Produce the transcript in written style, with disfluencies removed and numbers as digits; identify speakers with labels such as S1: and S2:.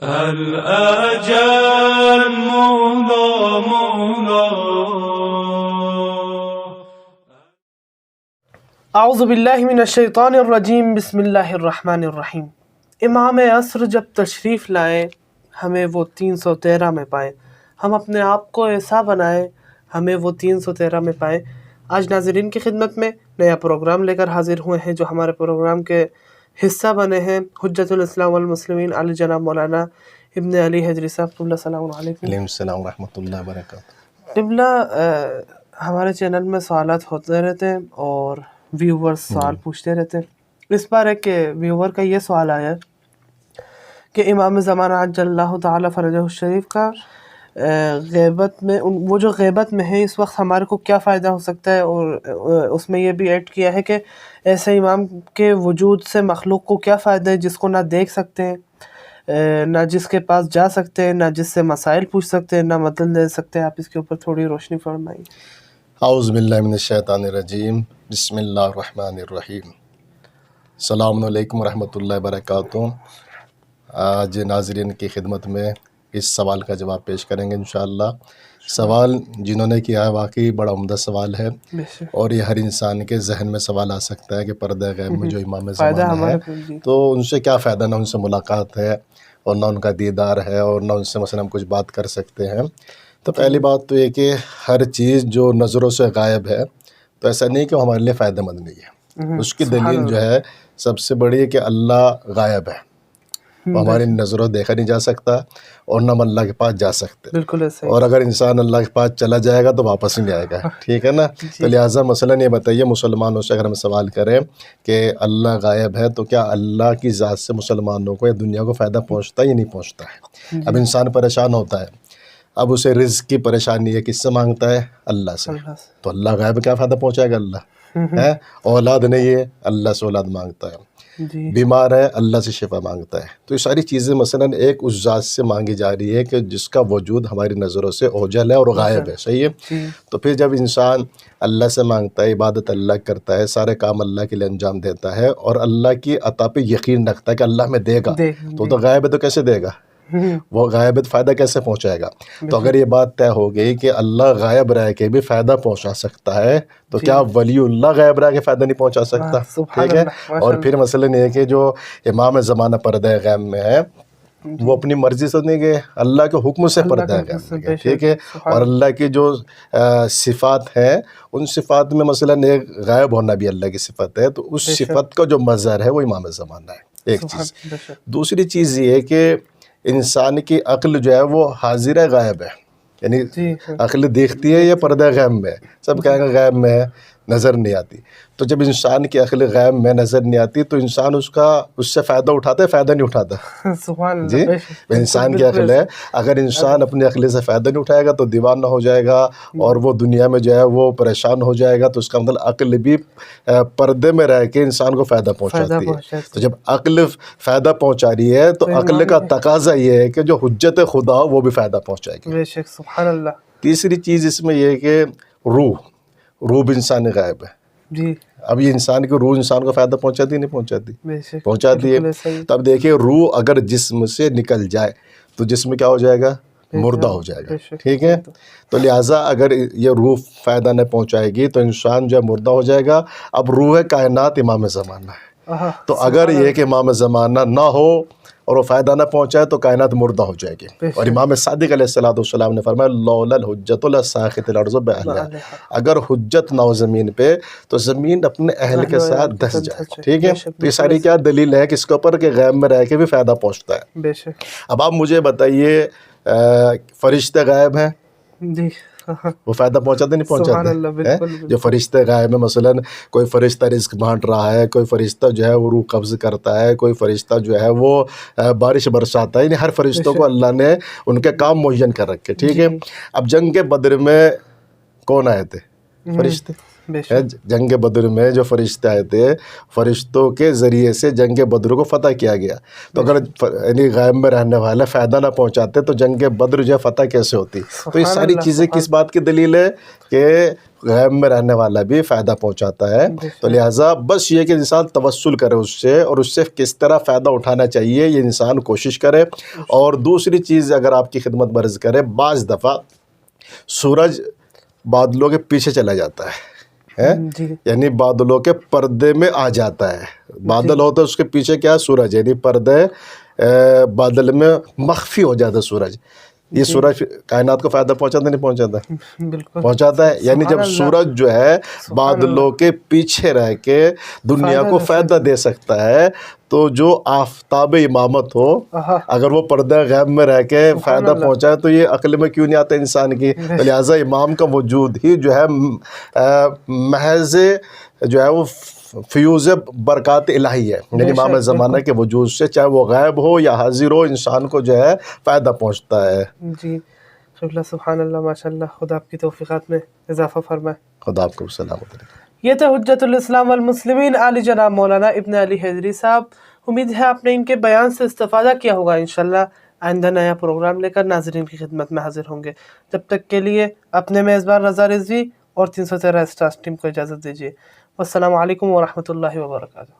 S1: الأجل مولا مولا.
S2: اعوذ باللہ من الشیطان الرجیم. بسم اللہ الرحمن الرحیم. امام عصر جب تشریف لائے ہمیں وہ 313 میں پائے، ہم اپنے آپ کو ایسا بنائے ہمیں وہ 313 میں پائے. آج ناظرین کی خدمت میں نیا پروگرام لے کر حاضر ہوئے ہیں جو ہمارے پروگرام کے حصہ بنے ہیں. حجت الاسلام والمسلمین علی جناب مولانا ابن علی حجری صاحب. قبلہ السلام علیکم.
S3: علیکم السلام ورحمۃ اللہ وبرکاتہ.
S2: قبلہ ہمارے چینل میں سوالات ہوتے رہتے ہیں اور ویورز سوال پوچھتے رہتے ہیں. اس بار ایک ویور کا یہ سوال آیا کہ امام زمانہ عجل اللہ تعالی فرجہ الشریف کا غیبت میں وہ جو غیبت میں ہے اس وقت ہمارے کو کیا فائدہ ہو سکتا ہے، اور اس میں یہ بھی ایڈ کیا ہے کہ ایسے امام کے وجود سے مخلوق کو کیا فائدہ ہے جس کو نہ دیکھ سکتے ہیں، نہ جس کے پاس جا سکتے ہیں، نہ جس سے مسائل پوچھ سکتے ہیں، نہ مدد لے سکتے ہیں. آپ اس کے اوپر تھوڑی روشنی فرمائیں.
S3: اعوذ باللہ من الشیطان الرجیم. بسم اللہ الرحمن الرحیم. السلام علیکم ورحمۃ اللہ وبرکاتہ. آج ناظرین کی خدمت میں اس سوال کا جواب پیش کریں گے انشاءاللہ. سوال جنہوں نے کیا ہے واقعی بڑا عمدہ سوال ہے، اور یہ ہر انسان کے ذہن میں سوال آ سکتا ہے کہ پردہ غیب میں جو امام زمانہ ہے تو ان سے کیا فائدہ، نہ ان سے ملاقات ہے اور نہ ان کا دیدار ہے اور نہ ان سے مثلا ہم کچھ بات کر سکتے ہیں. تو پہلی بات تو یہ کہ ہر چیز جو نظروں سے غائب ہے تو ایسا نہیں کہ وہ ہمارے لیے فائدہ مند نہیں ہے. اس کی دلیل جو ہے سب سے بڑی ہے کہ اللہ غائب ہے، وہ ہماری نظروں دیکھا نہیں جا سکتا اور نہ ہم اللہ کے پاس جا سکتے.
S2: بالکل ایسا.
S3: اور اگر انسان اللہ کے پاس چلا جائے گا تو واپس نہیں آئے گا. ٹھیک ہے نا. تو لہٰذا مثلاً یہ بتائیے مسلمانوں سے اگر ہم سوال کریں کہ اللہ غائب ہے تو کیا اللہ کی ذات سے مسلمانوں کو یا دنیا کو فائدہ پہنچتا ہے یا نہیں پہنچتا ہے؟ اب انسان پریشان ہوتا ہے، اب اسے رزق کی پریشانی ہے، کس سے مانگتا ہے؟ اللہ سے. تو اللہ غائب کیا فائدہ پہنچائے گا؟ اللہ ہے. اولاد نہیں ہے، اللہ سے اولاد مانگتا ہے. بیمار ہے، اللہ سے شفا مانگتا ہے. تو یہ ساری چیزیں مثلاً ایک اس ذات سے مانگی جا رہی ہے کہ جس کا وجود ہماری نظروں سے اوجھل ہے اور غائب ہے. صحیح ہے. تو پھر جب انسان اللہ سے مانگتا ہے، عبادت اللہ کرتا ہے، سارے کام اللہ کے لیے انجام دیتا ہے اور اللہ کی عطا پہ یقین رکھتا ہے کہ اللہ میں دے گا، تو غائب ہے تو کیسے دے گا؟ وہ غائب فائدہ کیسے پہنچائے گا؟ تو اگر یہ بات طے ہو گئی کہ اللہ غائب رہ کے بھی فائدہ پہنچا سکتا ہے تو کیا ولی اللہ غائب رہ کے فائدہ نہیں پہنچا سکتا؟ ٹھیک ہے. اور پھر مثلاً یہ کہ جو امام زمانہ پردہ غیب میں ہے وہ اپنی مرضی سے نہیں گئے، اللہ کے حکم سے پردہ غیب میں گئے. ٹھیک ہے. اور اللہ کی جو صفات ہیں ان صفات میں مثلاً ایک غائب ہونا بھی اللہ کی صفت ہے، تو اس صفت کا جو مظہر ہے وہ امام زمانہ ہے. ایک چیز. دوسری چیز یہ ہے کہ انسان کی عقل جو ہے وہ حاضر ہے، غائب ہے. یعنی عقل دیکھتی ہے یا پردہ غیب میں؟ سب کہیں گے غیب میں ہے، نظر نہیں آتی. تو جب انسان کی عقل غیب میں نظر نہیں آتی تو انسان اس سے فائدہ اٹھاتا ہے، فائدہ نہیں اٹھاتا. جی انسان کی عقل ہے، اگر انسان اپنی عقل سے فائدہ نہیں اٹھائے گا تو دیوانہ ہو جائے گا اور وہ دنیا میں جو ہے وہ پریشان ہو جائے گا. تو اس کا مطلب عقل بھی پردے میں رہ کے انسان کو فائدہ پہنچاتی ہے. تو جب عقل فائدہ پہنچا رھی ہے تو عقل کا تقاضا یہ ہے کہ جو حجت خدا ہو وہ بھی فائدہ پہنچائے گی.
S2: سبحان اللہ.
S3: تیسری چیز اس میں یہ ہے کہ روح بھی انسانی غائب ہے.
S2: جی.
S3: اب یہ انسان کی روح انسان کو فائدہ پہنچاتی نہیں پہنچاتی؟ پہنچاتی ہے. تو اب دیکھیں روح اگر جسم سے نکل جائے تو جسم کیا ہو جائے گا؟ مردہ ہو جائے گا. ٹھیک ہے. تو لہٰذا اگر یہ روح فائدہ نہ پہنچائے گی تو انسان جو ہے مردہ ہو جائے گا. اب روح کائنات امام زمانہ ہے. تو اگر یہ کہ امام زمانہ نہ ہو اور وہ فائدہ نہ پہنچائے تو کائنات مردہ ہو جائے گی. اور امام صادق علیہ السلام نے فرمایا لولا الحجت لساخت الارض باہلہا، اگر حجت نہ ہو زمین پہ تو زمین اپنے اہل کے ساتھ دھس جائے. ٹھیک ہے. تو یہ ساری کیا دلیل ہے کس کے اوپر کہ غیب میں رہ کے بھی فائدہ پہنچتا ہے. اب آپ مجھے بتائیے فرشتے غائب ہیں، وہ فائدہ پہنچاتے نہیں پہنچاتے؟ جو فرشتے غائب ہیں، مثلاً کوئی فرشتہ رزق بانٹ رہا ہے، کوئی فرشتہ جو ہے وہ روح قبض کرتا ہے، کوئی فرشتہ جو ہے وہ بارش برساتا ہے. یعنی ہر فرشتوں کو اللہ نے ان کے کام معین کر رکھے. ٹھیک ہے. اب جنگ بدر میں کون آئے تھے؟ فرشتے. جنگ بدر میں جو فرشتے آئے تھے، فرشتوں کے ذریعے سے جنگ بدر کو فتح کیا گیا. تو اگر یعنی غیب میں رہنے والے فائدہ نہ پہنچاتے تو جنگ بدر جو ہے فتح کیسے ہوتی؟ تو یہ ساری چیزیں کس بات کی دلیل ہے کہ غیب میں رہنے والا بھی فائدہ پہنچاتا ہے. تو لہٰذا بس یہ کہ انسان توسل کرے اس سے، اور اس سے کس طرح فائدہ اٹھانا چاہیے یہ انسان کوشش کرے. اور دوسری چیز اگر آپ کی خدمت برض کرے، بعض دفعہ سورج بادلوں کے پیچھے چلا جاتا ہے،
S2: جی
S3: یعنی بادلوں کے پردے میں آ جاتا ہے. بادل ہوتا ہے اس کے پیچھے کیا ہے؟ سورج، یعنی پردے بادل میں مخفی ہو جاتا ہے سورج. یہ سورج کائنات کو فائدہ پہنچاتا نہیں پہنچاتا؟
S2: بالکل
S3: پہنچاتا ہے. یعنی جب سورج جو ہے بادلوں کے پیچھے رہ کے دنیا کو فائدہ دے سکتا ہے، تو جو آفتاب امامت ہو اگر وہ پردہ غیب میں رہ کے فائدہ پہنچائے تو یہ عقل میں کیوں نہیں آتا انسان کی. لہٰذا امام کا وجود ہی جو ہے محض جو ہے وہ فیوز برکات الہی ہے. یعنی امام زمانہ کے وجود سے چاہے وہ غائب ہو یا حاضر ہو، انسان کو جو ہے فائدہ پہنچتا ہے.
S2: جی سبحان اللہ، ماشاء اللہ، خدا آپ کی توفیقات میں اضافہ فرمائے.
S3: خدا آپ کو سلامت رکھے.
S2: یہ تھے حجت الاسلام والمسلمین عالی جناب مولانا ابن علی حیدری صاحب. امید ہے آپ نے ان کے بیان سے استفادہ کیا ہوگا. انشاءاللہ آئندہ نیا پروگرام لے کر ناظرین کی خدمت میں حاضر ہوں گے. جب تک کے لیے اپنے میزبان رضا رضوی اور 313 اسٹارز ٹیم کو اجازت دیجیے. والسلام علیکم ورحمۃ اللہ وبرکاتہ.